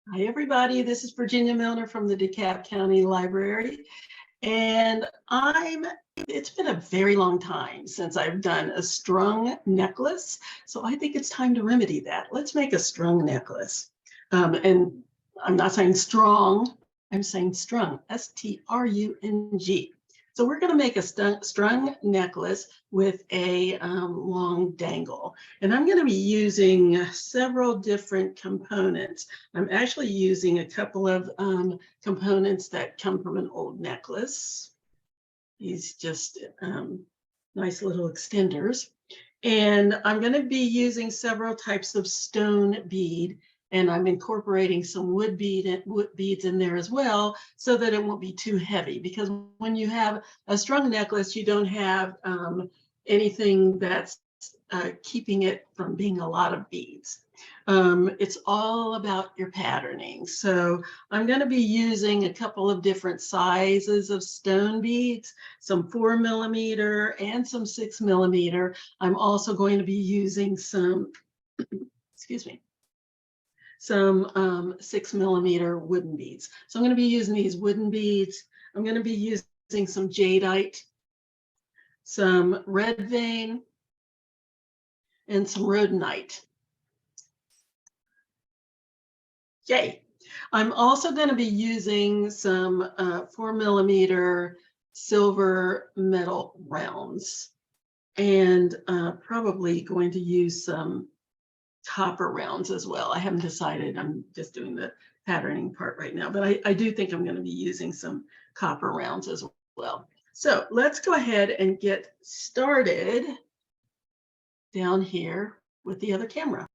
Hi, everybody. This is Virginia Milner from the DeKalb County Library. And it's been a very long time since I've done a strung necklace. So I think it's time to remedy that. Let's make a strung necklace. And I'm not saying strong, I'm saying strung, S-T-R-U-N-G. So we're going to make a strung necklace with a long dangle. And I'm going to be using several different components. I'm actually using a couple of components that come from an old necklace. These just nice little extenders. And I'm going to be using several types of stone bead, and I'm incorporating some wood beads in there as well, so that it won't be too heavy. Because when you have a strung necklace, you don't have anything that's keeping it from being a lot of beads. It's all about your patterning. So I'm going to be using a couple of different sizes of stone beads, some 4mm and some 6mm. I'm also going to be using some, excuse me, some 6mm wooden beads. So I'm going to be using these wooden beads. I'm going to be using some jadeite, some red vein, and some rhodonite. Yay. I'm also going to be using some 4mm silver metal rounds, and probably going to use some copper rounds as well. I haven't decided. I'm just doing the patterning part right now, but I do think I'm going to be using some copper rounds as well. So let's go ahead and get started down here with the other camera.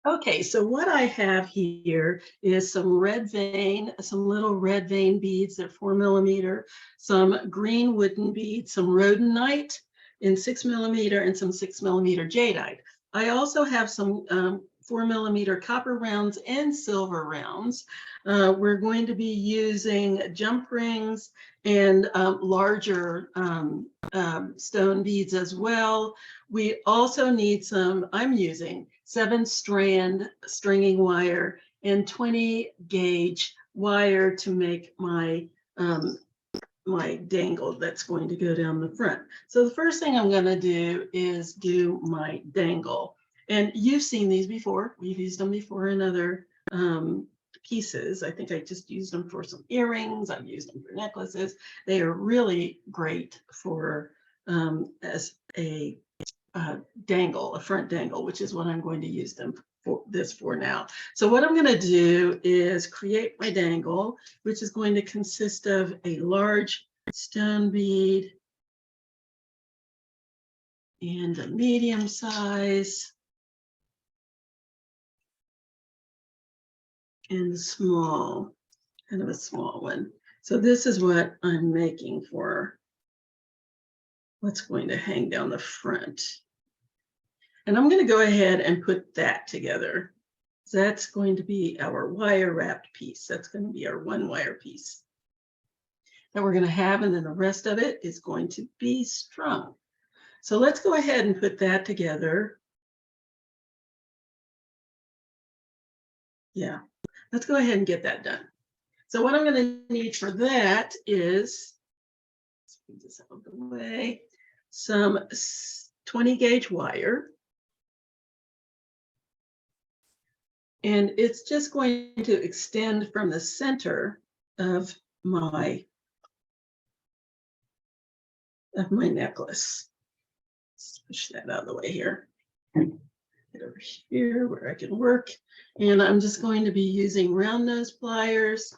Okay, so what I have here is some red vein, some little red vein beads. They're 4mm, some green wooden beads, some rhodonite in 6mm, and some 6mm jadeite. I also have some 4mm copper rounds and silver rounds. We're going to be using jump rings and larger stone beads as well. We also need some, I'm using 7-strand stringing wire and 20 gauge wire to make my my dangle that's going to go down the front. So the first thing I'm going to do is do my dangle. And you've seen these before. We've used them before in other pieces. I think I just used them for some earrings. I've used them for necklaces. They are really great for as a dangle, a front dangle, which is what I'm going to use them for now. So what I'm going to do is create my dangle, which is going to consist of a large stone bead and a medium size and a small, kind of a small one. So this is what I'm making for what's going to hang down the front. And I'm going to go ahead and put that together. That's going to be our wire wrapped piece. That's going to be our one wire piece that we're going to have, and then the rest of it is going to be strung. So let's go ahead and put that together. Yeah, let's go ahead and get that done. So what I'm going to need for that is, let's move this out of the way, some 20 gauge wire. And it's just going to extend from the center of my necklace. Let's push that out of the way here. Get over here where I can work. And I'm just going to be using round nose pliers,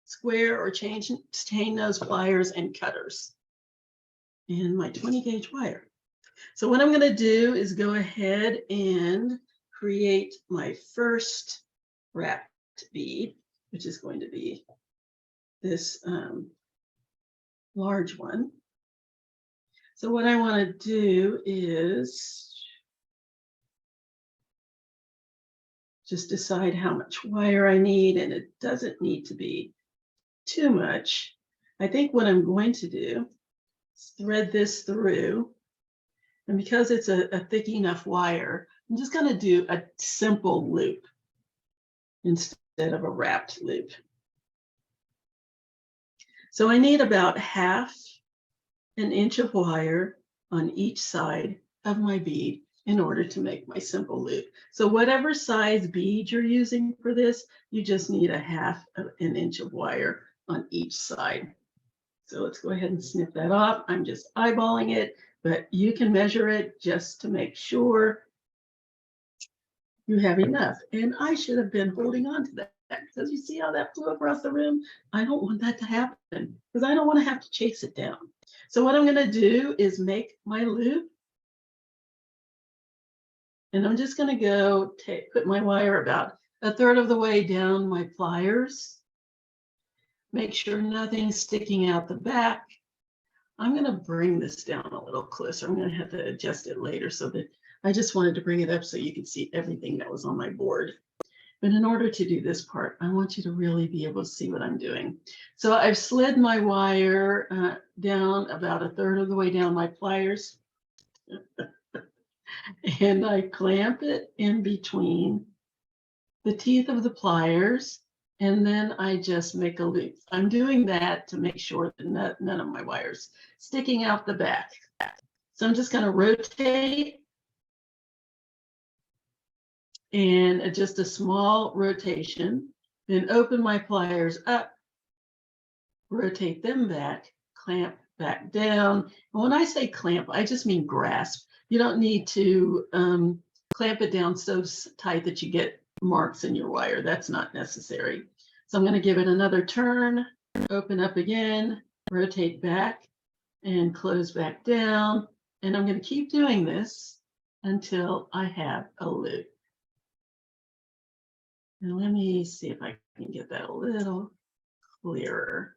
square or chain nose pliers, and cutters. And my 20 gauge wire. So what I'm going to do is go ahead and create my first wrapped bead, which is going to be this large one. So what I want to do is just decide how much wire I need, and it doesn't need to be too much. I think what I'm going to do is thread this through, and because it's a thick enough wire, I'm just going to do a simple loop. instead of a wrapped loop. So I need about 1/2 inch of wire on each side of my bead in order to make my simple loop. So whatever size bead you're using for this, you just need 1/2 inch of wire on each side. So let's go ahead and snip that off. I'm just eyeballing it, but you can measure it just to make sure you have enough. And I should have been holding on to that because you see how that flew across the room? I don't want that to happen because I don't want to have to chase it down. So what I'm going to do is make my loop. And I'm just going to go put my wire about 1/3 of the way down my pliers. Make sure nothing's sticking out the back. I'm going to bring this down a little closer. I'm going to have to adjust it later so that I just wanted to bring it up so you can see everything that was on my board. But in order to do this part, I want you to really be able to see what I'm doing. So I've slid my wire down about 1/3 of the way down my pliers. And I clamp it in between the teeth of the pliers, and then I just make a loop. I'm doing that to make sure that none of my wires sticking out the back. So I'm just going to rotate, and just a small rotation, then open my pliers up, rotate them back, clamp back down. And when I say clamp, I just mean grasp. You don't need to clamp it down so tight that you get marks in your wire. That's not necessary. So I'm going to give it another turn, open up again, rotate back, and close back down. And I'm going to keep doing this until I have a loop. And let me see if I can get that a little clearer.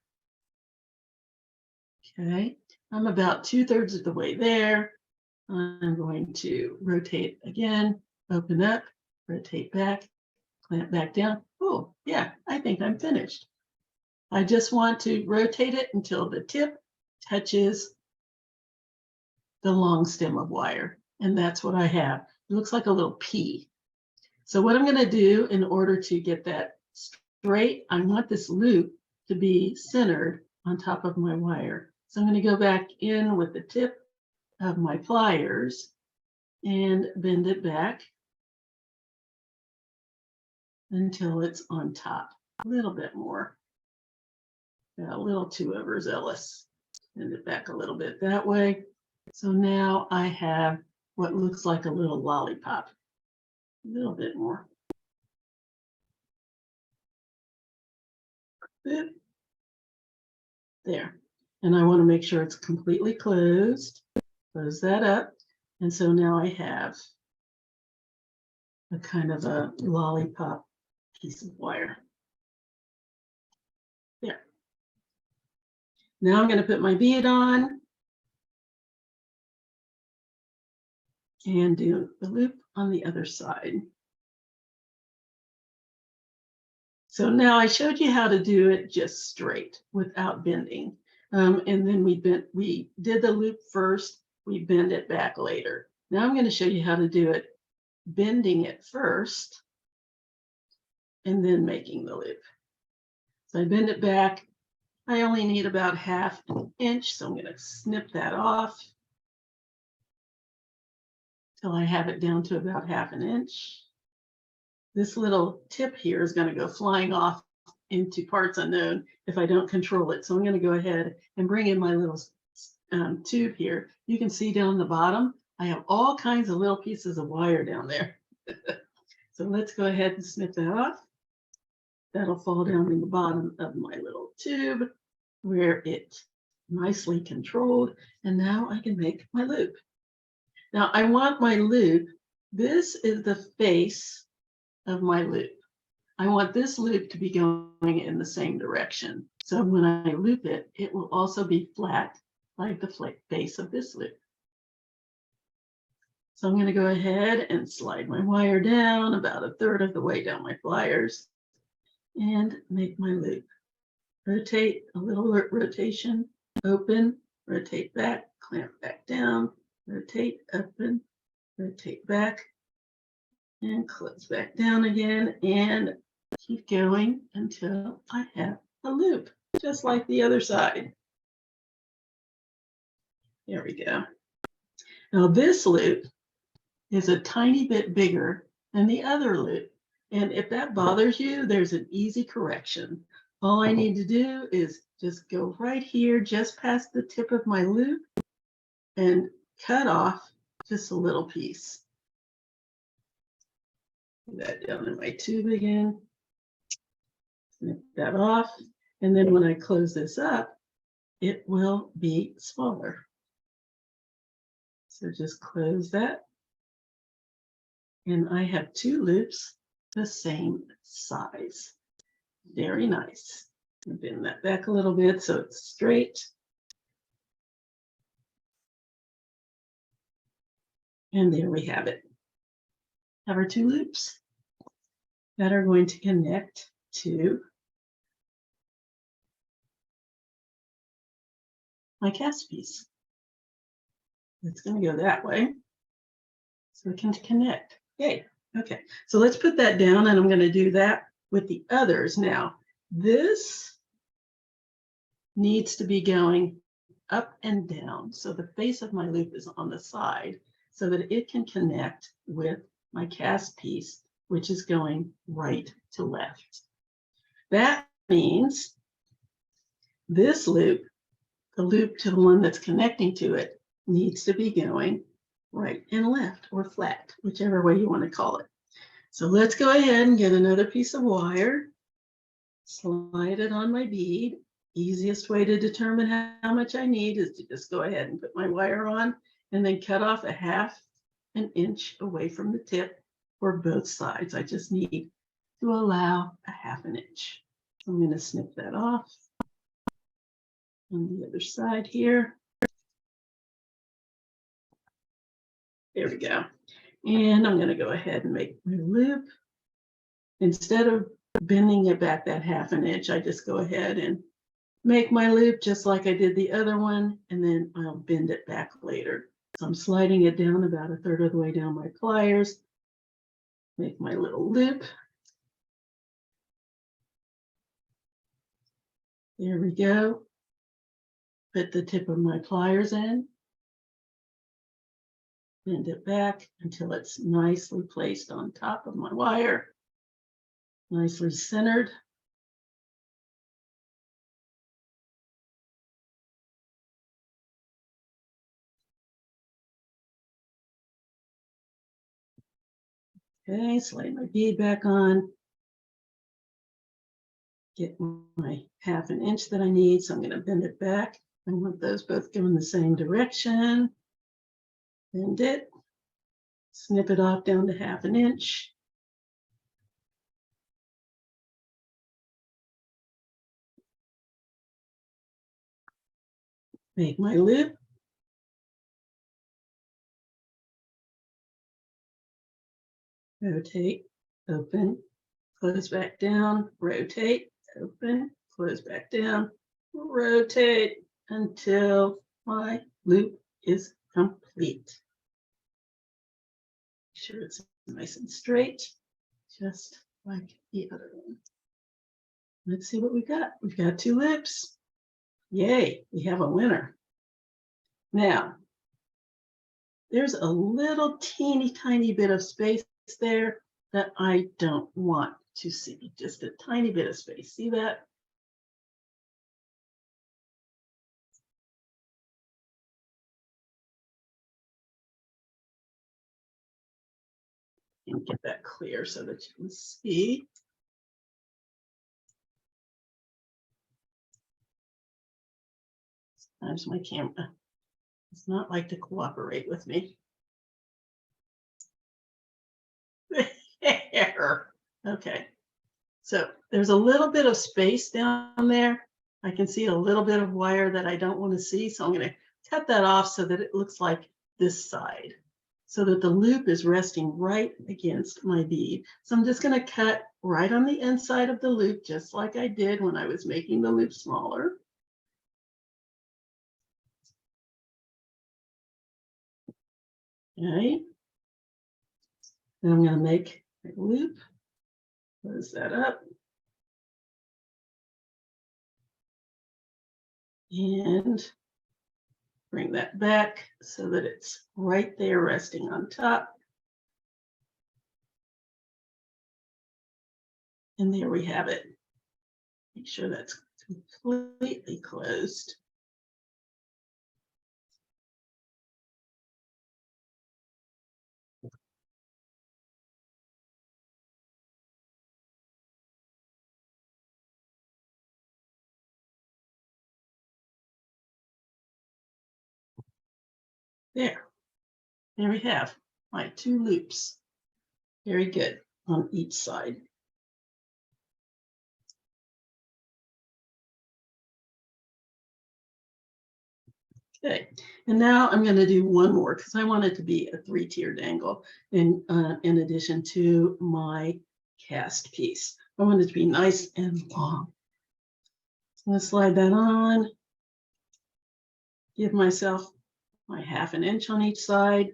Okay, I'm about 2/3 of the way there. I'm going to rotate again, open up, rotate back, clamp back down. Oh, yeah, I think I'm finished. I just want to rotate it until the tip touches the long stem of wire. And that's what I have. It looks like a little P. So what I'm going to do in order to get that straight, I want this loop to be centered on top of my wire. So I'm going to go back in with the tip of my pliers and bend it back until it's on top. A little bit more. A little too overzealous. Bend it back a little bit that way. So now I have what looks like a little lollipop. A little bit more. Boop. There. And I want to make sure it's completely closed. Close that up. And so now I have a kind of a lollipop piece of wire. There. Now I'm going to put my bead on and do the loop on the other side. So now I showed you how to do it just straight without bending. And then we did the loop first, we bend it back later. Now I'm going to show you how to do it bending it first and then making the loop. So I bend it back. I only need about 1/2 inch, so I'm going to snip that off till I have it down to about 1/2 inch. This little tip here is going to go flying off into parts unknown if I don't control it. So I'm going to go ahead and bring in my little tube here. You can see down the bottom, I have all kinds of little pieces of wire down there. So let's go ahead and snip that off. That'll fall down in the bottom of my little tube where it's nicely controlled. And now I can make my loop. Now I want my loop. This is the face of my loop. I want this loop to be going in the same direction. So when I loop it, it will also be flat like the face of this loop. So I'm going to go ahead and slide my wire down about 1/3 of the way down my pliers and make my loop. Rotate, a little rotation, open, rotate back, clamp back down, rotate, open, rotate back, and close back down again, and keep going until I have a loop, just like the other side. There we go. Now this loop is a tiny bit bigger than the other loop. And if that bothers you, there's an easy correction. All I need to do is just go right here, just past the tip of my loop, and cut off just a little piece. Put that down in my tube again. Snip that off. And then when I close this up, it will be smaller. So just close that. And I have two loops the same size. Very nice. Bend that back a little bit so it's straight. And there we have it. Have our two loops that are going to connect to my cast piece. It's going to go that way so it can connect. Yay. Okay, so let's put that down, and I'm going to do that with the others. Now, this needs to be going up and down. So the face of my loop is on the side so that it can connect with my cast piece, which is going right to left. That means this loop, the loop to the one that's connecting to it, needs to be going right and left, or flat, whichever way you want to call it. So let's go ahead and get another piece of wire, slide it on my bead. Easiest way to determine how much I need is to just go ahead and put my wire on and then cut off a half an inch away from the tip for both sides. I just need to allow a half an inch. I'm going to snip that off on the other side here. There we go. And I'm going to go ahead and make my loop. Instead of bending it back that half an inch, I just go ahead and make my loop just like I did the other one, and then I'll bend it back later. So I'm sliding it down about a third of the way down my pliers, make my little loop. There we go. Put the tip of my pliers in, bend it back until it's nicely placed on top of my wire, nicely centered. Okay, slide my bead back on. Get my half an inch that I need, so I'm going to bend it back. I want those both going the same direction. Bend it, snip it off down to half an inch. Make my loop. Rotate, open, close back down, rotate, open, close back down, rotate until my loop is complete. Make sure it's nice and straight, just like the other one. Let's see what we got. We've got two loops. Yay, we have a winner. Now, there's a little teeny tiny bit of space there that I don't want to see, just a tiny bit of space. See that? And get that clear so that you can see. Sometimes my camera does not like to cooperate with me. There. Okay. So there's a little bit of space down there. I can see a little bit of wire that I don't want to see. So I'm going to cut that off so that it looks like this side, so that the loop is resting right against my bead. So I'm just going to cut right on the inside of the loop, just like I did when I was making the loop smaller. Okay. Then I'm going to make a loop Close that up. And bring that back so that it's right there resting on top. And there we have it. Make sure that's completely closed. There we have my 2 loops. Very good on each side. Okay, and now I'm going to do one more because I want it to be a 3-tier dangle in addition to my cast piece. I want it to be nice and long. So I'm going to slide that on, give myself my 1/2 inch on each side,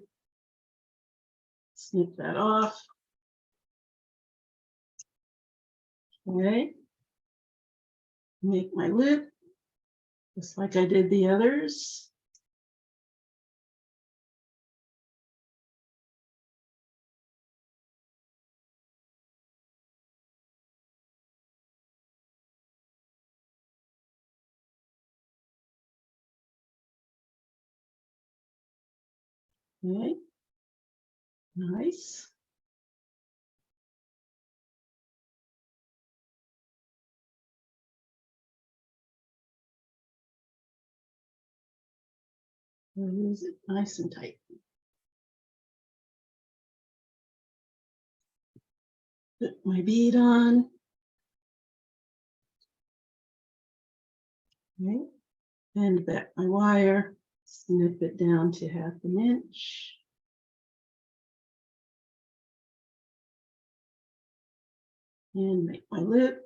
snip that off. Okay, make my loop just like I did the others. Okay, nice. Use it nice and tight. Put my bead on. Okay. Bend back my wire, snip it down to 1/2 inch. And make my loop.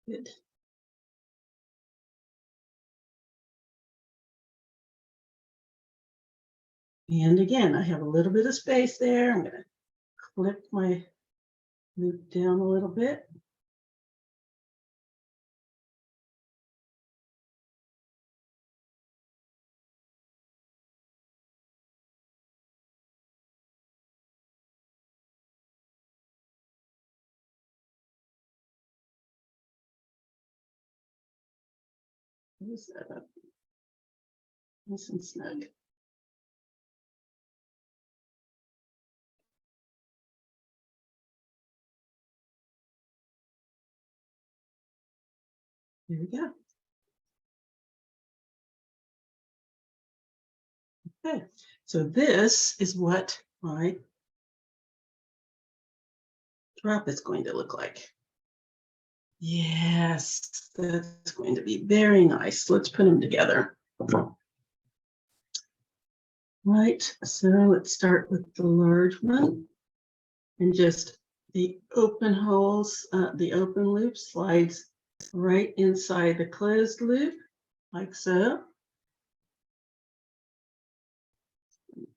Good. And again, I have a little bit of space there. I'm going to clip my loop down a little bit. Close that up. Nice and snug. There we go. Okay, so this is what my drop is going to look like. Yes, that's going to be very nice. Let's put them together. Right, so let's start with the large one and just the open holes, the open loop slides right inside the closed loop, like so.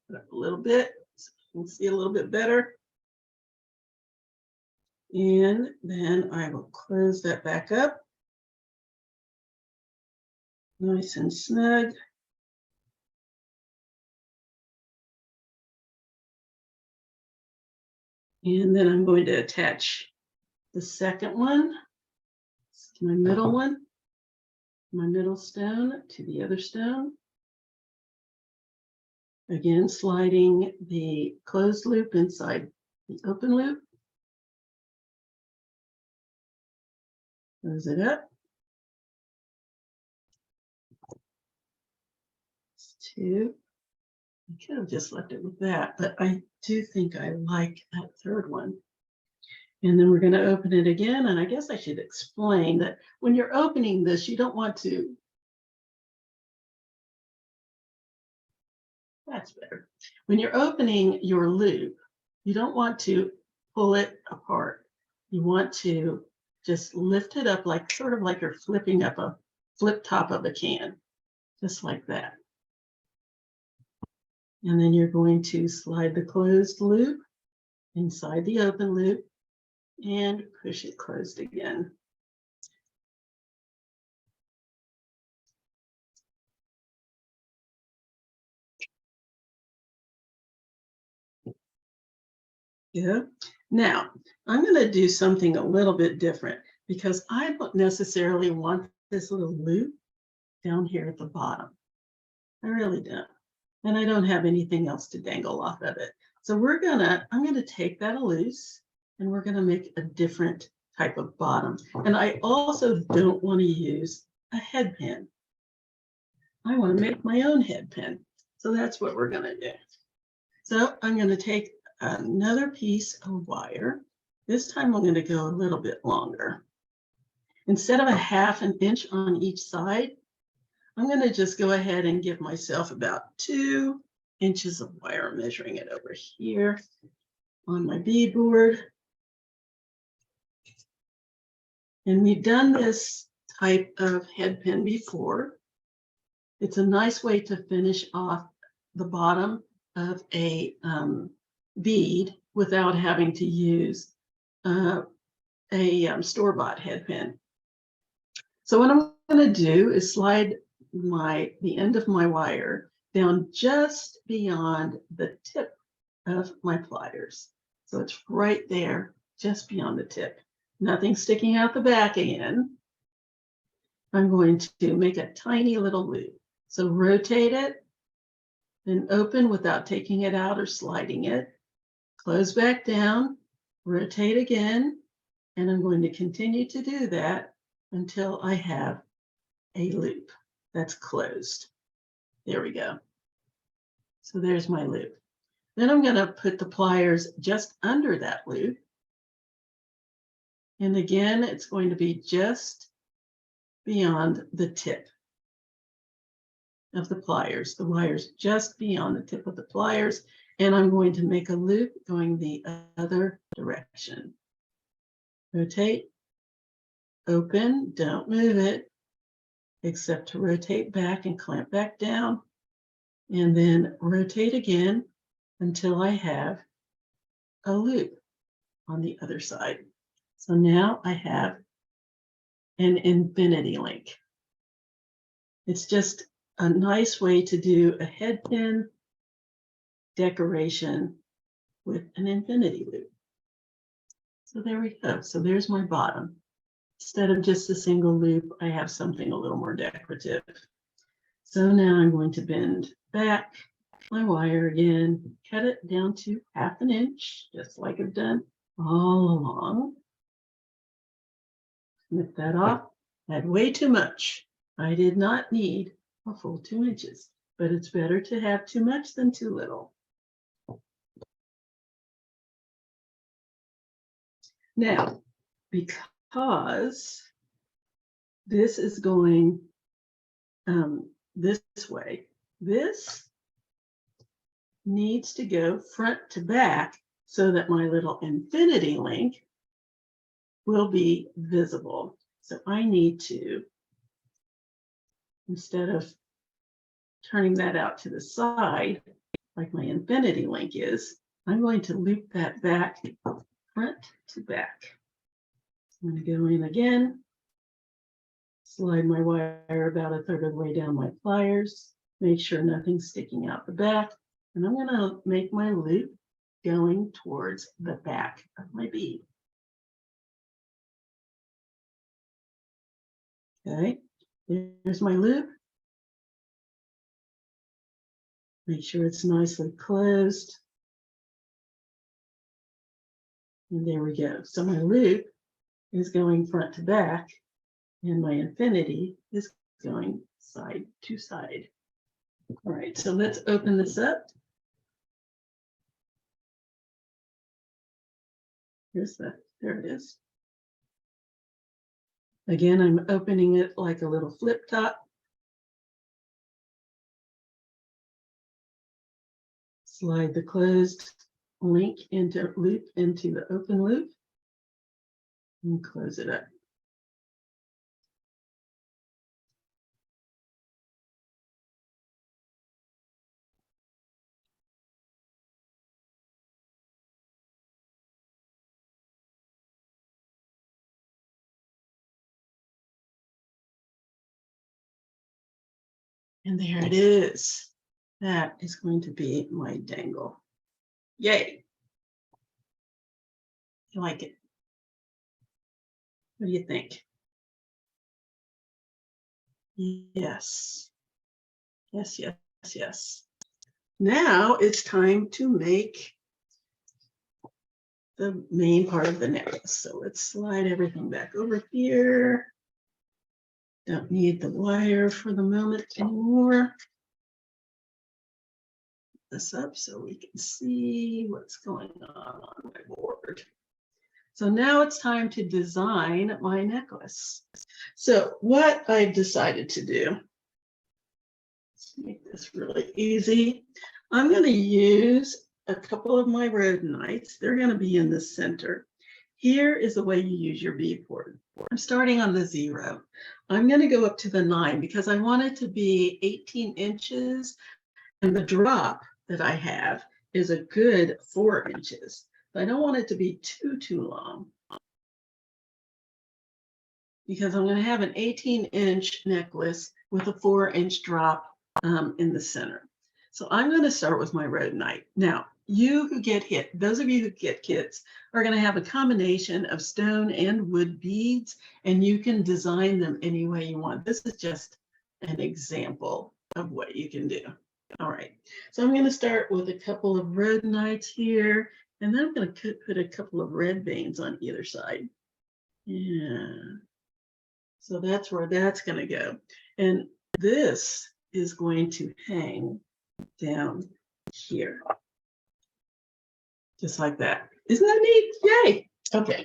Put up a little bit so you can see a little bit better. And then I will close that back up. Nice and snug. And then I'm going to attach the second one, my middle one, my middle stone to the other stone. Again, sliding the closed loop inside the open loop. Close it up. Two. I could have just left it with that, but I do think I like that third one. And then we're going to open it again. And I guess I should explain that when you're opening this, you don't want to. That's better. When you're opening your loop, you don't want to pull it apart. you want to just lift it up like sort of like you're flipping up a flip top of a can, just like that. And then you're going to slide the closed loop inside the open loop and push it closed again. Yeah. Now, I'm going to do something a little bit different because I don't necessarily want this little loop down here at the bottom. I really don't. And I don't have anything else to dangle off of it. So I'm gonna take that loose and we're gonna make a different type of bottom. And I also don't want to use a head pin. I want to make my own head pin. So that's what we're gonna do. So I'm gonna take another piece of wire. This time I'm gonna go a little bit longer. Instead of a 1/2 inch on each side, I'm going to just go ahead and give myself about 2 inches of wire. I'm measuring it over here on my beadboard. And we've done this type of head pin before. It's a nice way to finish off the bottom of a bead without having to use a store-bought head pin. So what I'm going to do is slide the end of my wire down just beyond the tip of my pliers. So it's right there, just beyond the tip. Nothing sticking out the back again. I'm going to make a tiny little loop. So rotate it, then open without taking it out or sliding it. Close back down, rotate again, and I'm going to continue to do that until I have a loop that's closed. There we go. So there's my loop. Then I'm going to put the pliers just under that loop. And again, it's going to be just beyond the tip of the pliers. The wire's just beyond the tip of the pliers. And I'm going to make a loop going the other direction. Rotate, open, don't move it, except to rotate back and clamp back down. And then rotate again until I have a loop on the other side. So now I have an infinity link. It's just a nice way to do a head pin decoration with an infinity loop. So there we go. So there's my bottom. Instead of just a single loop, I have something a little more decorative. So now I'm going to bend back my wire again, cut it down to 1/2 inch, just like I've done all along. Snip that off. I had way too much. I did not need a full 2 inches, but it's better to have too much than too little. Now, because this is going this way, this needs to go front to back so that my little infinity link will be visible. So I need to, instead of turning that out to the side, like my infinity link is, I'm going to loop that back front to back. I'm going to go in again, slide my wire about 1/3 of the way down my pliers, make sure nothing's sticking out the back, and I'm going to make my loop going towards the back of my bead. Okay, there's my loop. Make sure it's nicely closed. And there we go. So my loop is going front to back, and my infinity is going side to side. All right, so let's open this up. There it is. Again, I'm opening it like a little flip top. Slide the closed loop into the open loop. and close it up. And there it is. That is going to be my dangle. Yay. I like it. What do you think? Yes. Yes, yes, yes. Now it's time to make the main part of the necklace. So let's slide everything back over here. Don't need the wire for the moment anymore. This up so we can see what's going on my board. So now it's time to design my necklace. So what I've decided to do, let's make this really easy. I'm going to use a couple of my rhodonites. They're going to be in the center. Here is the way you use your bead board. I'm starting on the 0. I'm going to go up to the 9 because I want it to be 18 inches. And the drop that I have is a good 4 inches. I don't want it to be too long because I'm going to have an 18-inch necklace with a 4-inch drop in the center. So I'm going to start with my rhodonite. Now, you who get hit, those of you who get kits, are going to have a combination of stone and wood beads, and you can design them any way you want. This is just an example of what you can do. All right, so I'm going to start with a couple of rhodonites here, and then I'm going to put a couple of red veins on either side. Yeah, so that's where that's going to go. And this is going to hang down here. Just like that. Isn't that neat? Yay. Okay.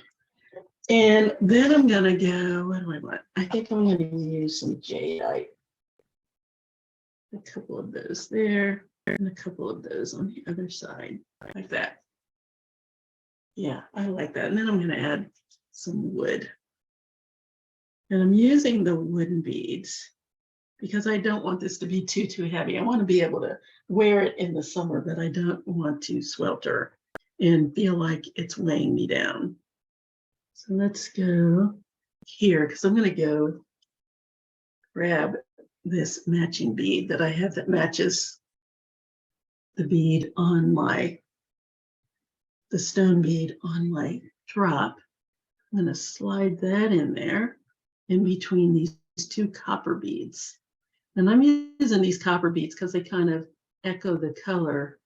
And then I'm going to go, what do I want? I think I'm going to use some jadeite. A couple of those there, and a couple of those on the other side, like that. Yeah, I like that. And then I'm going to add some wood. And I'm using the wooden beads because I don't want this to be too heavy. I want to be able to wear it in the summer, but I don't want to swelter and feel like it's weighing me down. So let's go here because I'm going to go grab this matching bead that I have that matches the bead on the stone bead on my drop. I'm going to slide that in there in between these 2 copper beads. And I'm using these copper beads because they kind of echo the color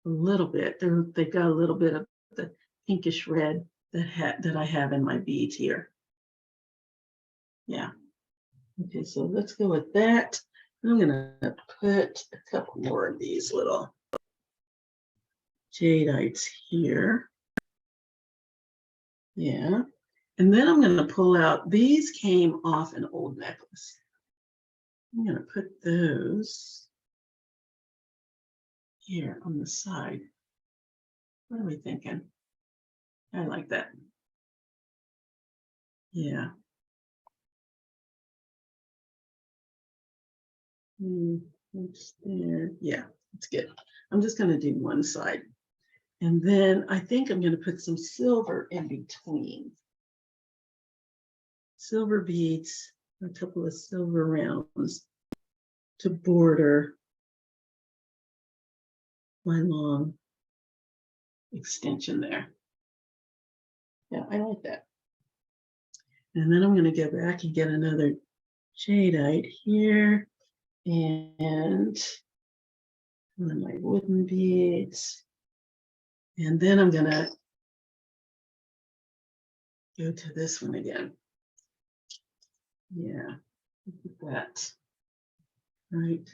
a little bit. They've got a little bit of the pinkish red that I have in my beads here. Yeah. Okay, so let's go with that. I'm going to put a couple more of these little jadeites here. Yeah. And then I'm going to pull out, these came off an old necklace. I'm going to put those here on the side. What are we thinking? I like that. Yeah. What's there? Yeah, it's good. I'm just going to do one side. And then I think I'm going to put some silver in between. Silver beads, a couple of silver rounds to border my long extension there. Yeah, I like that. And then I'm going to go back and get another jadeite here and one of my wooden beads. And then I'm going to go to this one again. Yeah, look at that. Right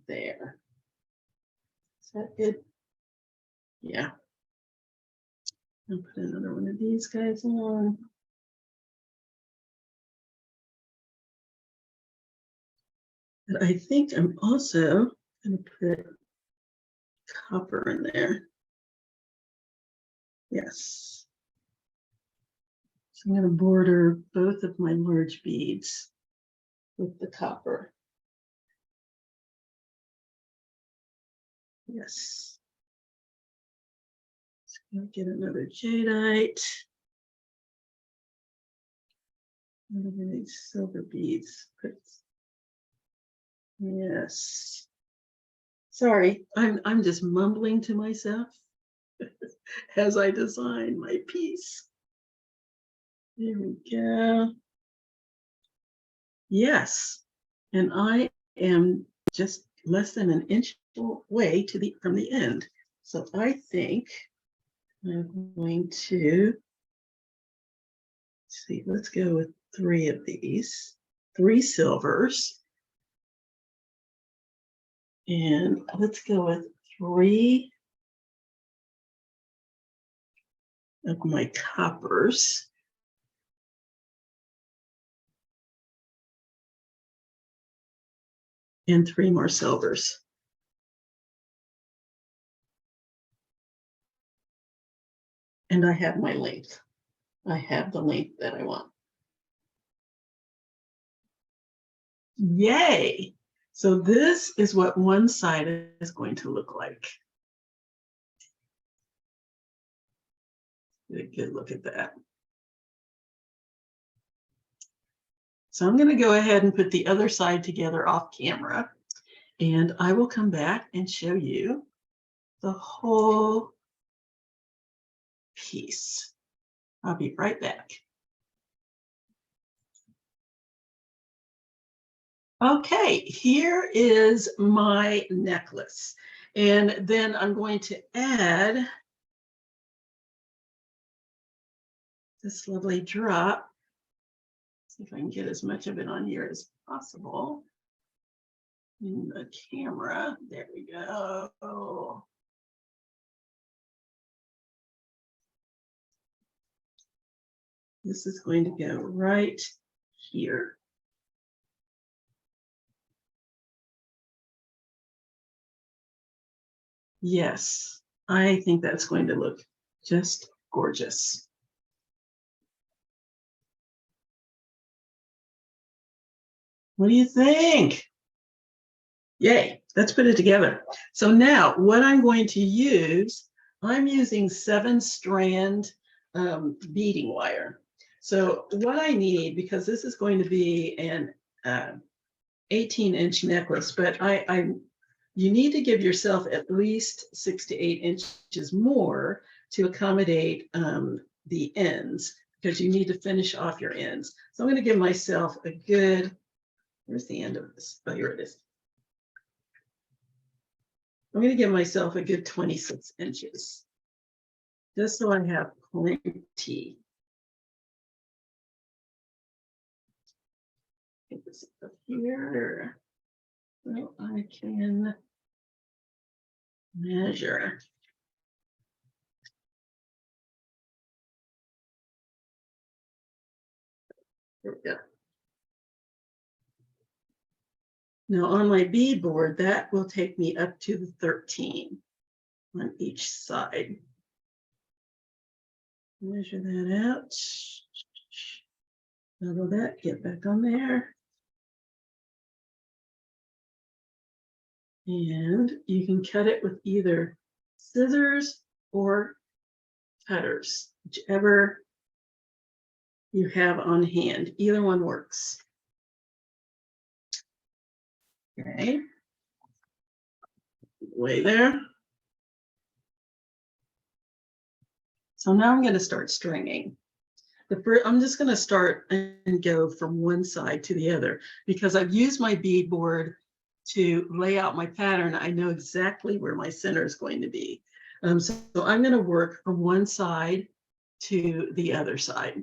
there. Is that good? Yeah. I'll put another one of these guys on. But I think I'm also going to put copper in there. Yes. So I'm going to border both of my large beads with the copper. Yes. Let's get another jadeite. Another these silver beads. Yes. Sorry, I'm just mumbling to myself as I design my piece. There we go. Yes, and I am just less than an inch away from the end. So I think I'm going to see, let's go with 3 of these, 3 silvers. And let's go with 3 of my coppers. And 3 more silvers. And I have my length. I have the length that I want. Yay! So this is what one side is going to look like. Get a good look at that. So I'm going to go ahead and put the other side together off camera, and I will come back and show you the whole piece. I'll be right back. Okay, here is my necklace. And then I'm going to add this lovely drop. See if I can get as much of it on here as possible. In the camera, there we go. This is going to go right here. Yes, I think that's going to look just gorgeous. What do you think? Yay, let's put it together. So now what I'm going to use, I'm using 7-strand beading wire. So what I need, because this is going to be an 18-inch necklace, but you need to give yourself at least 6 to 8 inches more to accommodate the ends, because you need to finish off your ends. So I'm going to give myself a good, where's the end of this? Oh, here it is. I'm going to give myself a good 26 inches, just so I have plenty. Get this up here so I can measure. There we go. Now on my bead board, that will take me up to the 13 on each side. Measure that out. Double that, get back on there. And you can cut it with either scissors or cutters, whichever you have on hand. Either one works. Okay. Way there. So now I'm going to start stringing. I'm just going to start and go from one side to the other, because I've used my bead board to lay out my pattern. I know exactly where my center is going to be. So I'm going to work from one side to the other side.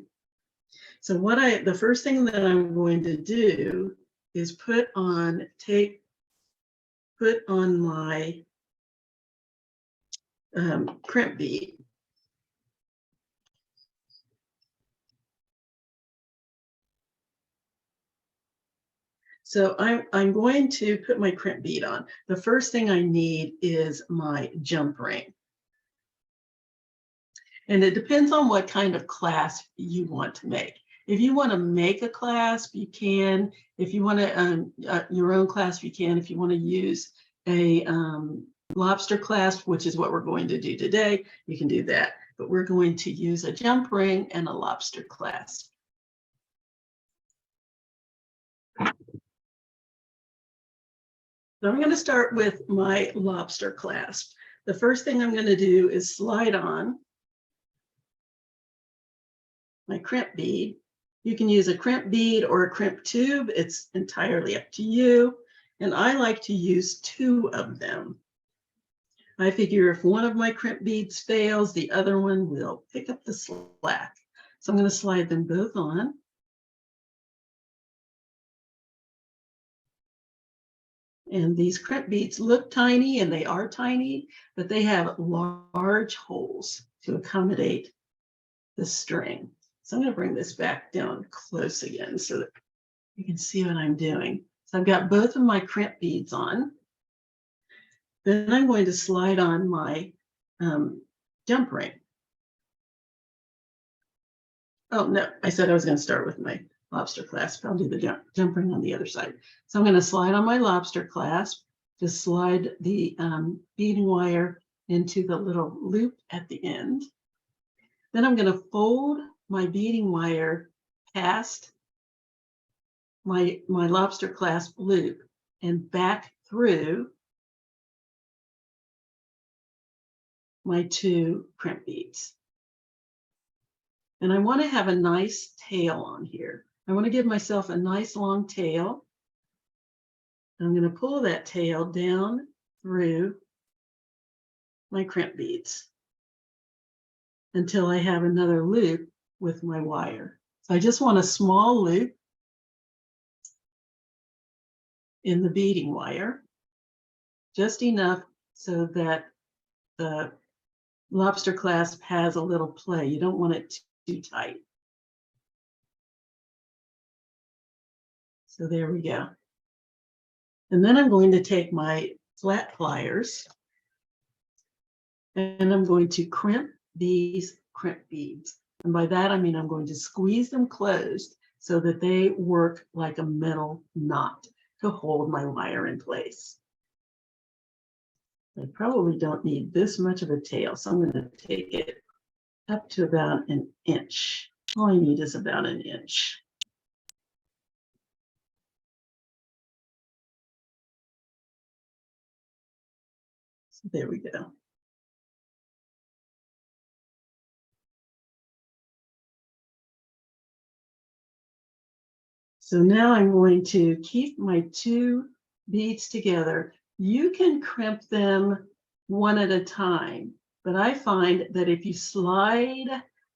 So the first thing that I'm going to do is put on my crimp bead. So I'm going to put my crimp bead on. The first thing I need is my jump ring. And it depends on what kind of clasp you want to make. If you want to make a clasp, you can. If you want to, your own clasp, you can. If you want to use a lobster clasp, which is what we're going to do today, you can do that. But we're going to use a jump ring and a lobster clasp. So I'm going to start with my lobster clasp. The first thing I'm going to do is slide on my crimp bead. You can use a crimp bead or a crimp tube. It's entirely up to you. And I like to use 2 of them. I figure if one of my crimp beads fails, the other one will pick up the slack. So I'm going to slide them both on. And these crimp beads look tiny, and they are tiny, but they have large holes to accommodate the string. So I'm going to bring this back down close again so that you can see what I'm doing. So I've got both of my crimp beads on. Then I'm going to slide on my jump ring. Oh, no, I said I was going to start with my lobster clasp. I'll do the jump ring on the other side. So I'm going to slide on my lobster clasp, just slide the beading wire into the little loop at the end. Then I'm going to fold my beading wire past my lobster clasp loop and back through my 2 crimp beads. And I want to have a nice tail on here. I want to give myself a nice long tail. I'm going to pull that tail down through my crimp beads until I have another loop with my wire. So I just want a small loop in the beading wire, just enough so that the lobster clasp has a little play. You don't want it too tight. So there we go. And then I'm going to take my flat pliers and I'm going to crimp these crimp beads. And by that, I mean I'm going to squeeze them closed so that they work like a metal knot to hold my wire in place. I probably don't need this much of a tail, so I'm going to take it up to about an inch. All I need is about an inch. So there we go. So now I'm going to keep my 2 beads together. You can crimp them one at a time, but I find that if you slide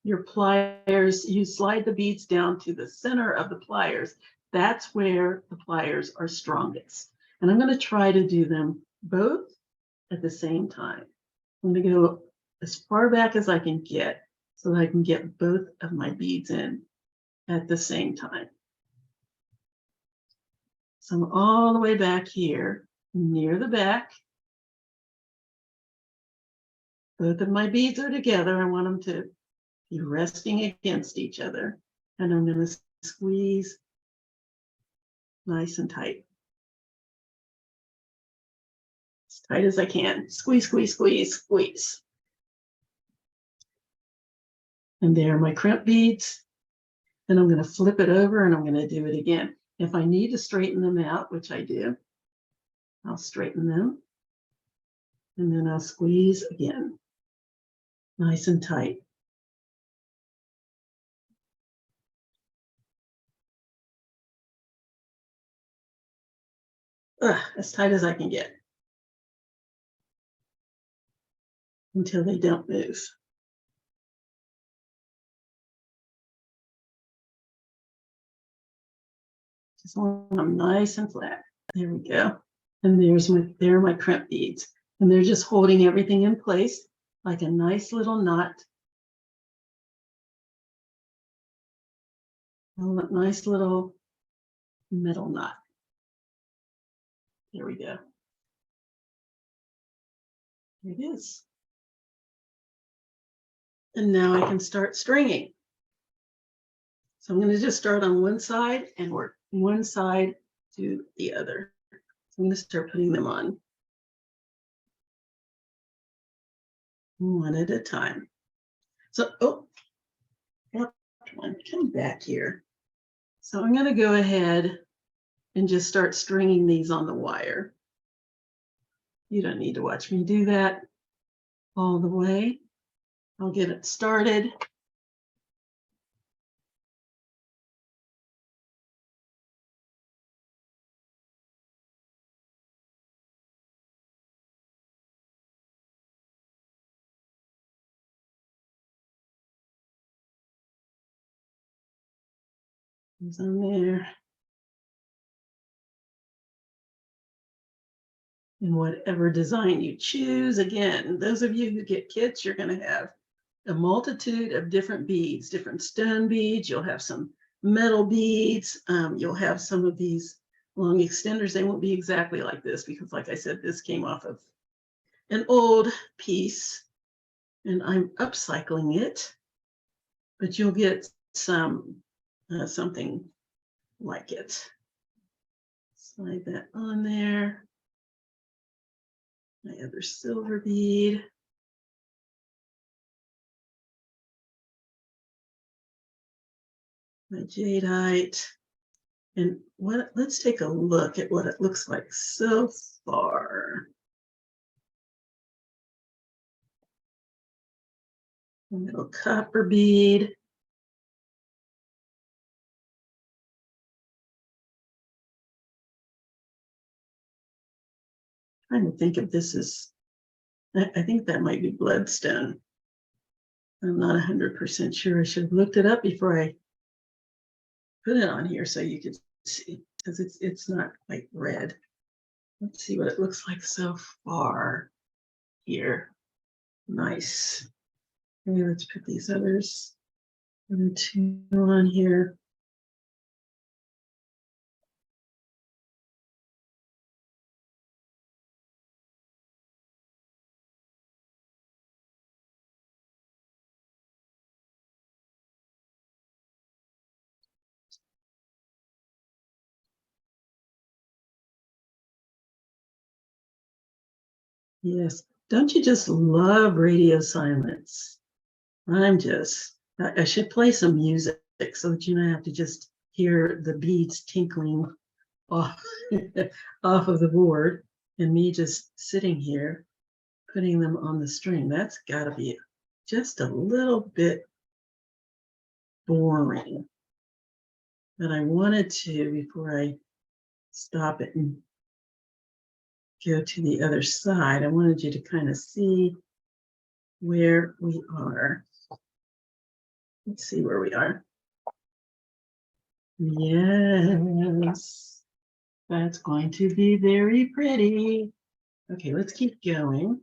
your pliers, you slide the beads down to the center of the pliers, that's where the pliers are strongest. And I'm going to try to do them both at the same time. I'm going to go as far back as I can get so that I can get both of my beads in at the same time. So I'm all the way back here near the back. Both of my beads are together. I want them to be resting against each other. And I'm going to squeeze nice and tight. As tight as I can. Squeeze, squeeze, squeeze, squeeze. And there are my crimp beads. Then I'm going to flip it over and I'm going to do it again. If I need to straighten them out, which I do, I'll straighten them. And then I'll squeeze again. Nice and tight. As tight as I can get until they don't move. Just want them nice and flat. There we go. And there are my crimp beads. And they're just holding everything in place like a nice little knot. A nice little metal knot. There we go. There it is. And now I can start stringing. So I'm going to just start on one side and work one side to the other. So I'm going to start putting them on one at a time. So, oh, one, come back here. So I'm going to go ahead and just start stringing these on the wire. You don't need to watch me do that all the way. I'll get it started. It's on there. And whatever design you choose, again, those of you who get kits, you're going to have a multitude of different beads, different stone beads. You'll have some metal beads. You'll have some of these long extenders. They won't be exactly like this because, like I said, this came off of an old piece and I'm upcycling it, but you'll get some something like it. Slide that on there. My other silver bead. My jadeite. And let's take a look at what it looks like so far. A little copper bead. Trying to think if this is, I think that might be bloodstone. I'm not 100% sure. I should have looked it up before I put it on here so you could see, because it's not quite red. Let's see what it looks like so far here. Nice. Maybe let's put these others two on here. Yes. Don't you just love radio silence? I should play some music so that you don't have to just hear the beads tinkling off, off of the board and me just sitting here putting them on the string. That's got to be just a little bit boring. But I wanted to, before I stop it and go to the other side, I wanted you to kind of see where we are. Let's see where we are. Yes, that's going to be very pretty. Okay, let's keep going.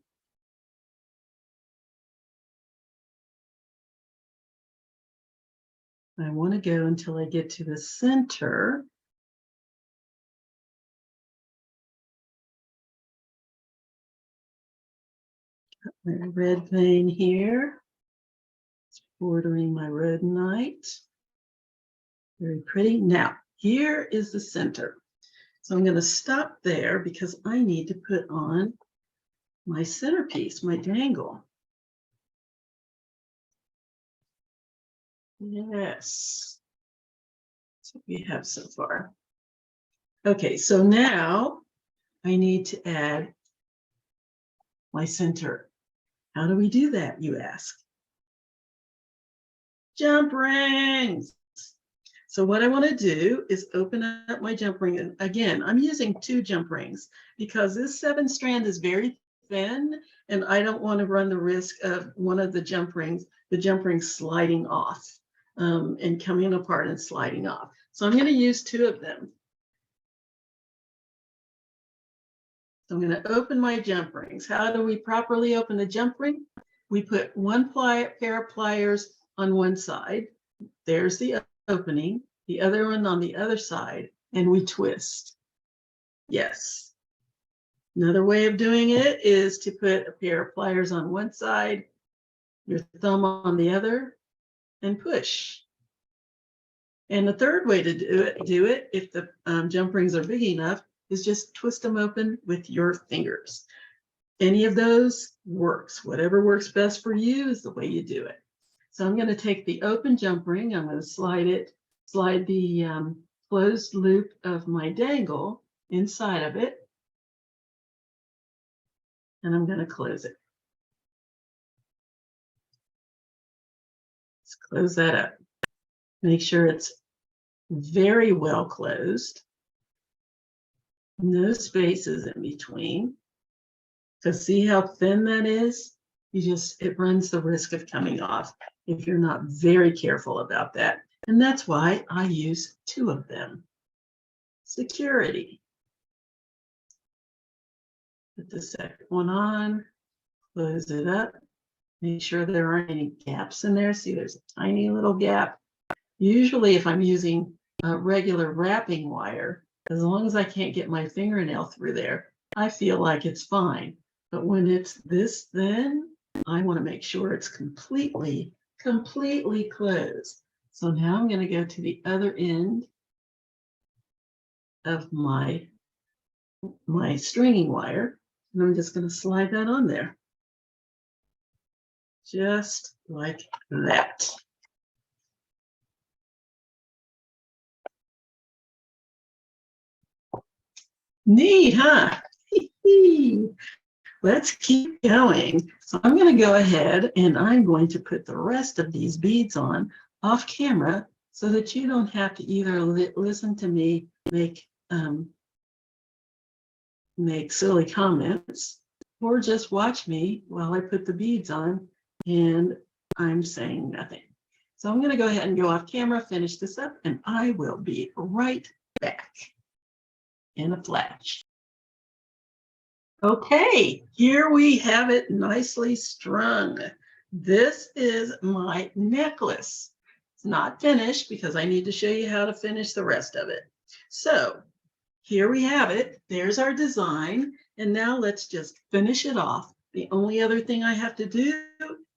I want to go until I get to the center. Got my red vein here. It's bordering my rhodonite. Very pretty. Now, here is the center. So I'm going to stop there because I need to put on my centerpiece, my dangle. Yes. That's what we have so far. Okay, so now I need to add my center. How do we do that, you ask? Jump rings. So what I want to do is open up my jump ring. And again, I'm using 2 jump rings because this 7 strand is very thin and I don't want to run the risk of one of the jump rings sliding off and coming apart and sliding off. So I'm going to use 2 of them. So I'm going to open my jump rings. How do we properly open the jump ring? We put one pair of pliers on one side. There's the opening, the other one on the other side, and we twist. Yes. Another way of doing it is to put a pair of pliers on one side, your thumb on the other, and push. And the third way to do it if the jump rings are big enough, is just twist them open with your fingers. Any of those works. Whatever works best for you is the way you do it. So I'm going to take the open jump ring. I'm going to slide the closed loop of my dangle inside of it. And I'm going to close it. Let's close that up. Make sure it's very well closed. No spaces in between. Because see how thin that is? It runs the risk of coming off if you're not very careful about that. And that's why I use 2 of them. Security. Put the second one on, close it up. Make sure there aren't any gaps in there. See, there's a tiny little gap. Usually if I'm using regular wrapping wire, as long as I can't get my fingernail through there, I feel like it's fine. But when it's this thin, I want to make sure it's completely closed. So now I'm going to go to the other end of my stringing wire, and I'm just going to slide that on there. Just like that. Neat, huh? Let's keep going. So I'm going to go ahead and I'm going to put the rest of these beads on off camera so that you don't have to either listen to me make silly comments or just watch me while I put the beads on and I'm saying nothing. So I'm going to go ahead and go off camera, finish this up, and I will be right back in a flash. Okay, here we have it nicely strung. This is my necklace. It's not finished because I need to show you how to finish the rest of it. So here we have it. There's our design. And now let's just finish it off. The only other thing I have to do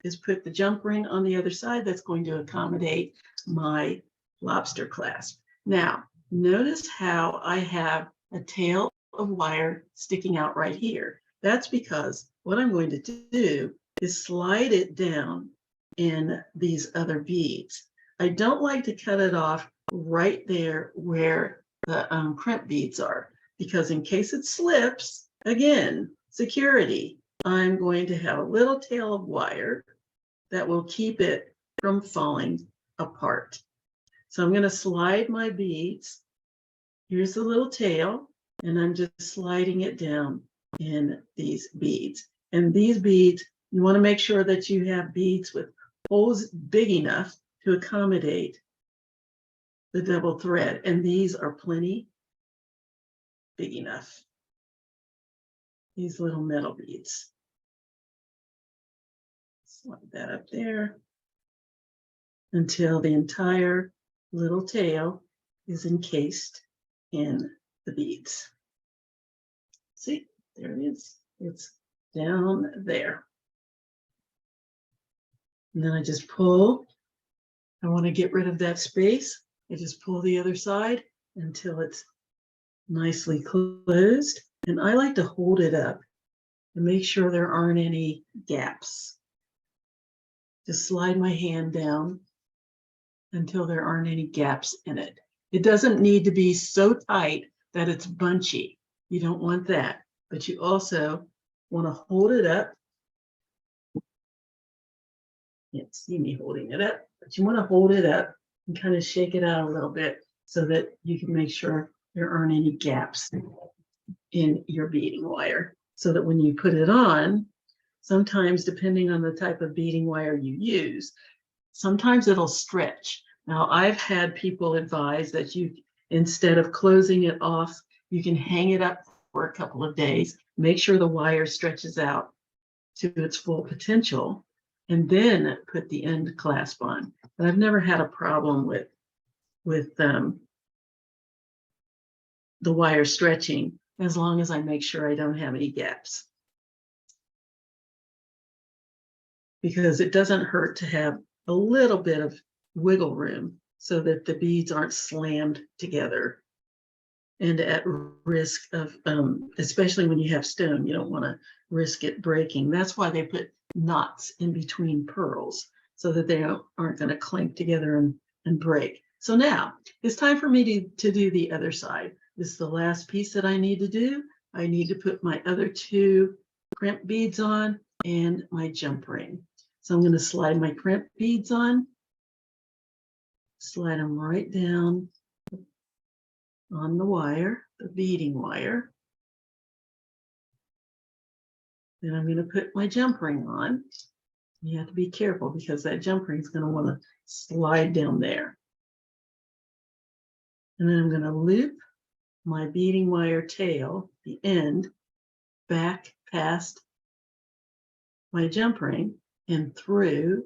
is put the jump ring on the other side that's going to accommodate my lobster clasp. Now, notice how I have a tail of wire sticking out right here. That's because what I'm going to do is slide it down in these other beads. I don't like to cut it off right there where the crimp beads are, because in case it slips, again, security, I'm going to have a little tail of wire that will keep it from falling apart. So I'm going to slide my beads. Here's the little tail, and I'm just sliding it down in these beads. And these beads, you want to make sure that you have beads with holes big enough to accommodate the double thread. And these are plenty big enough. These little metal beads. Slide that up there until the entire little tail is encased in the beads. See, there it is. It's down there. And then I just pull. I want to get rid of that space. I just pull the other side until it's nicely closed. And I like to hold it up and make sure there aren't any gaps. Just slide my hand down until there aren't any gaps in it. It doesn't need to be so tight that it's bunchy. You don't want that, but you also want to hold it up. You can't see me holding it up, but you want to hold it up and kind of shake it out a little bit so that you can make sure there aren't any gaps in your beading wire, so that when you put it on, sometimes depending on the type of beading wire you use, sometimes it'll stretch. Now, I've had people advise that you, instead of closing it off, you can hang it up for a couple of days, make sure the wire stretches out to its full potential, and then put the end clasp on. But I've never had a problem with the wire stretching, as long as I make sure I don't have any gaps. because it doesn't hurt to have a little bit of wiggle room so that the beads aren't slammed together and at risk of, especially when you have stone, you don't want to risk it breaking. That's why they put knots in between pearls so that they aren't going to clink together and break. So now it's time for me to do the other side. This is the last piece that I need to do. I need to put my other two crimp beads on and my jump ring. So I'm going to slide my crimp beads on, slide them right down on the wire, the beading wire. Then I'm going to put my jump ring on. You have to be careful because that jump ring is going to want to slide down there. And then I'm going to loop my beading wire tail, the end, back past my jump ring and through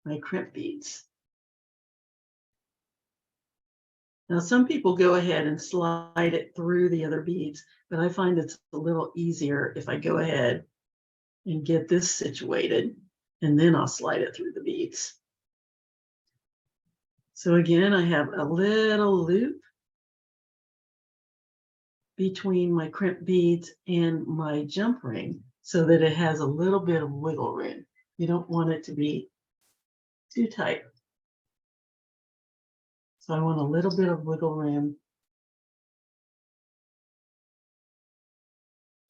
my crimp beads. Now, some people go ahead and slide it through the other beads, but I find it's a little easier if I go ahead and get this situated, and then I'll slide it through the beads. So again, I have a little loop between my crimp beads and my jump ring so that it has a little bit of wiggle room. You don't want it to be too tight. So I want a little bit of wiggle room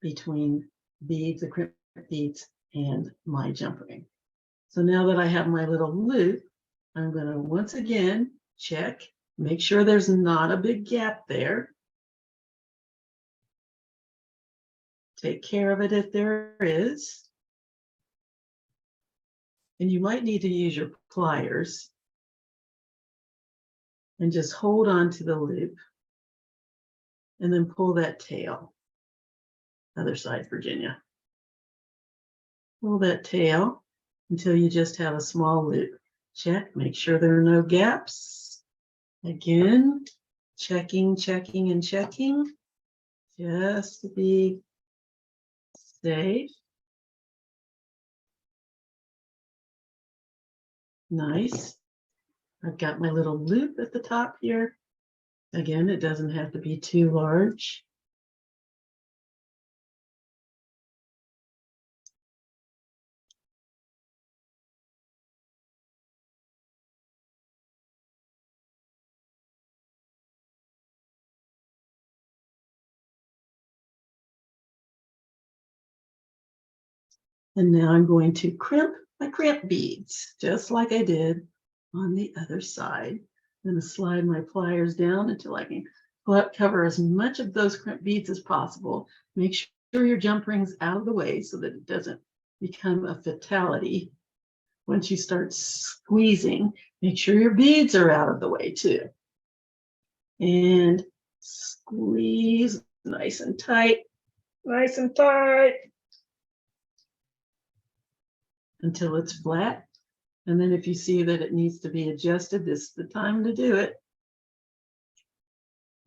between beads, the crimp beads, and my jump ring. So now that I have my little loop, I'm going to once again check, make sure there's not a big gap there. Take care of it if there is. And you might need to use your pliers and just hold on to the loop and then pull that tail. Other side, Virginia. Pull that tail until you just have a small loop. Check, make sure there are no gaps. Again, checking, checking, and checking just to be safe. Nice. I've got my little loop at the top here. Again, it doesn't have to be too large. And now I'm going to crimp my crimp beads, just like I did on the other side. I'm going to slide my pliers down until I can cover as much of those crimp beads as possible. Make sure your jump ring's out of the way so that it doesn't become a fatality. Once you start squeezing, make sure your beads are out of the way too. And squeeze nice and tight, nice and tight until it's flat. And then if you see that it needs to be adjusted, this is the time to do it.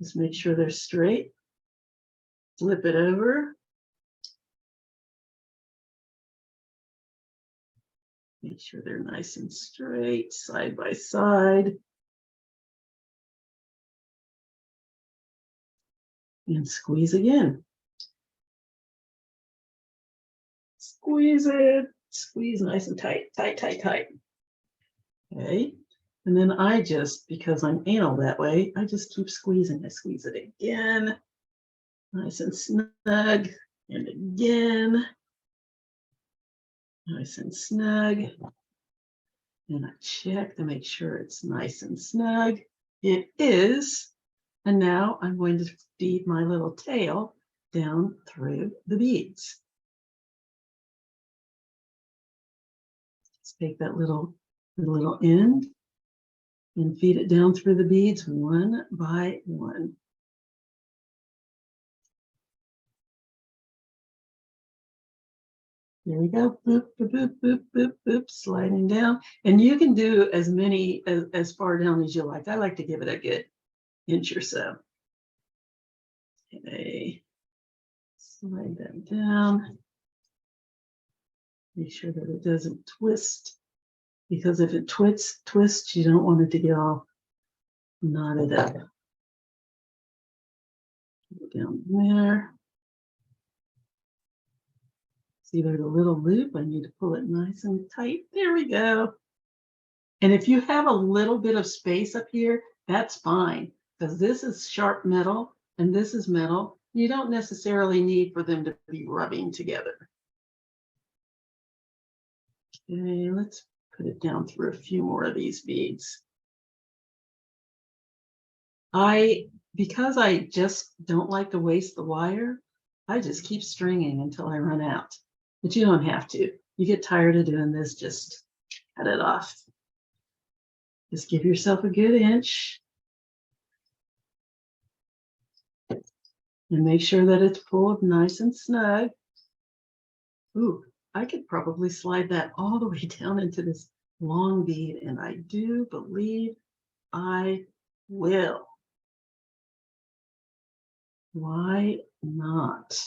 Just make sure they're straight. Flip it over. Make sure they're nice and straight, side by side. And squeeze again. Squeeze it. Squeeze nice and tight, tight, tight, tight. Okay. And then I just, because I'm anal that way, I just keep squeezing. I squeeze it again. Nice and snug. And again. Nice and snug. And I check to make sure it's nice and snug. It is. And now I'm going to feed my little tail down through the beads. Let's take that little end and feed it down through the beads one by one. There we go. Boop, boop, boop, boop, boop, boop, sliding down. And you can do as many, as far down as you like. I like to give it a good inch or so. Okay. Slide that down. Make sure that it doesn't twist, because if it twists, you don't want it to get all knotted up. Go down there. See, there's a little loop. I need to pull it nice and tight. There we go. And if you have a little bit of space up here, that's fine, because this is sharp metal and this is metal. You don't necessarily need for them to be rubbing together. Okay, let's put it down through a few more of these beads. Because I just don't like to waste the wire, I just keep stringing until I run out. But you don't have to. You get tired of doing this, just cut it off. Just give yourself a good inch. And make sure that it's pulled nice and snug. Ooh, I could probably slide that all the way down into this long bead, and I do believe I will. Why not?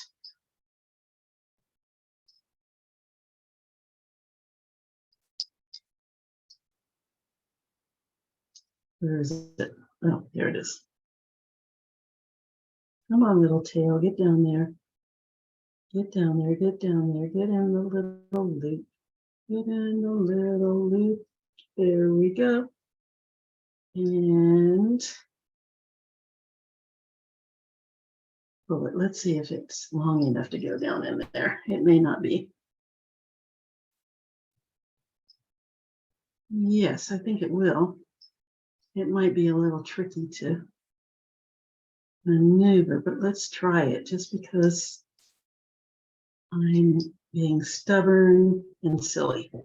Where is it? Oh, there it is. Come on, little tail, get down there. Get down there, get down there, get in the little loop. Get in the little loop. There we go. And pull it. Let's see if it's long enough to go down in there. It may not be. Yes, I think it will. It might be a little tricky to maneuver, but let's try it just because I'm being stubborn and silly. So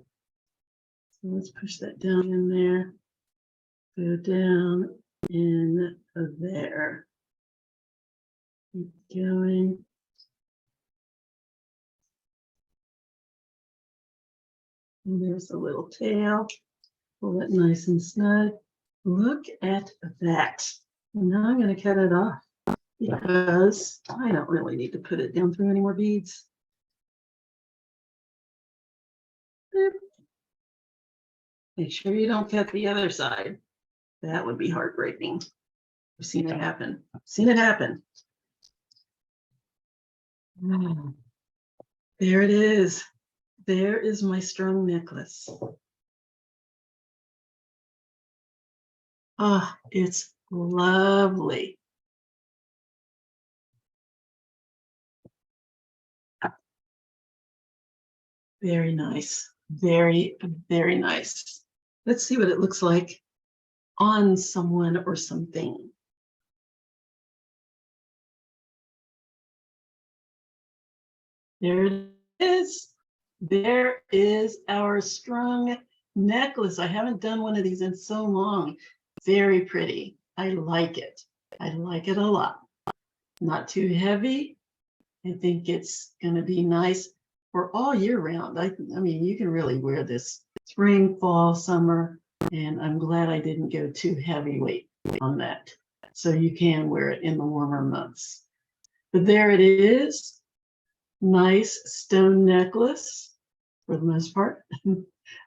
let's push that down in there. Go down in there. Keep going. And there's the little tail. Pull it nice and snug. Look at that. And now I'm going to cut it off because I don't really need to put it down through any more beads. Boop. Make sure you don't cut the other side. That would be heartbreaking. I've seen it happen. I've seen it happen. There it is. There is my strung necklace. Ah, it's lovely. Very nice. Very, very nice. Let's see what it looks like on someone or something. There it is. There is our strung necklace. I haven't done one of these in so long. Very pretty. I like it. I like it a lot. Not too heavy. I think it's going to be nice for all year round. I mean, you can really wear this spring, fall, summer, and I'm glad I didn't go too heavyweight on that. So you can wear it in the warmer months. But there it is. Nice stone necklace for the most part.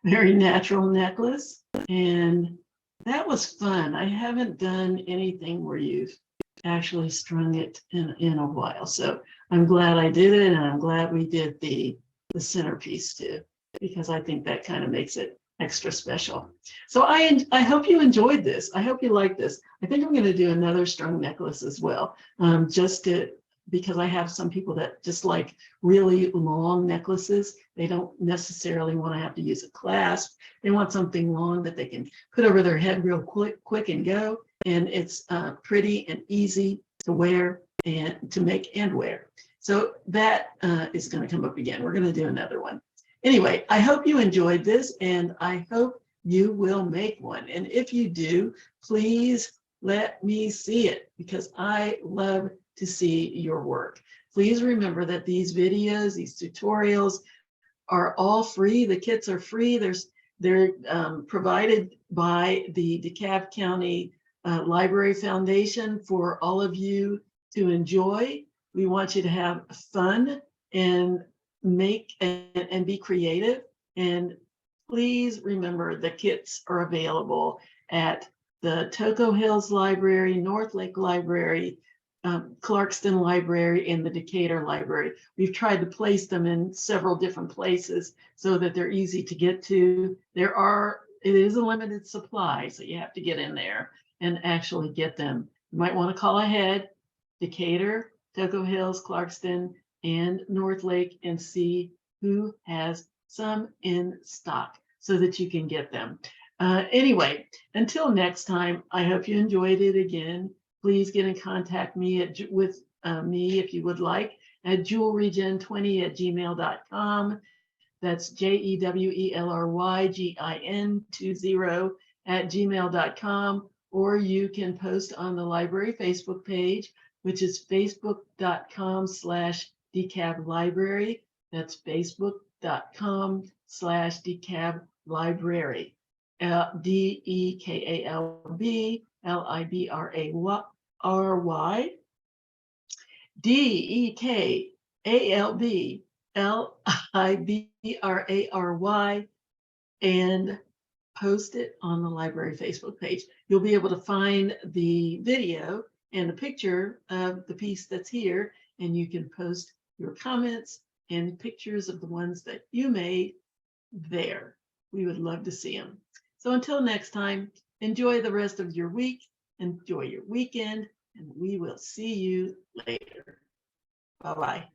Very natural necklace. And that was fun. I haven't done anything where you've actually strung it in a while. So I'm glad I did it, and I'm glad we did the centerpiece too, because I think that kind of makes it extra special. So I hope you enjoyed this. I hope you like this. I think I'm going to do another strung necklace as well, because I have some people that just like really long necklaces. They don't necessarily want to have to use a clasp. They want something long that they can put over their head real quick and go. And it's pretty and easy to wear and to make and wear. So that is going to come up again. We're going to do another one. Anyway, I hope you enjoyed this, and I hope you will make one. And if you do, please let me see it, because I love to see your work. Please remember that these videos, these tutorials are all free. The kits are free. They're provided by the DeKalb County Library Foundation for all of you to enjoy. We want you to have fun and make and be creative. And please remember the kits are available at the Toco Hills Library, North Lake Library, Clarkston Library, and the Decatur Library. We've tried to place them in several different places so that they're easy to get to. It is a limited supply, so you have to get in there and actually get them. You might want to call ahead, Decatur, Toco Hills, Clarkston, and North Lake, and see who has some in stock so that you can get them. Anyway, until next time, I hope you enjoyed it again. Please get in contact with me if you would like at jewelrygin20@gmail.com. That's JEWELRYGIN20@gmail.com. Or you can post on the library Facebook page, which is facebook.com/DeKalbLibrary. That's facebook.com/DeKalbLibrary. DEKALBLIBRARY. DEKALBLIBRARY, and post it on the library Facebook page. You'll be able to find the video and a picture of the piece that's here, and you can post your comments and pictures of the ones that you made there. We would love to see them. So until next time, enjoy the rest of your week, enjoy your weekend, and we will see you later. Bye-bye.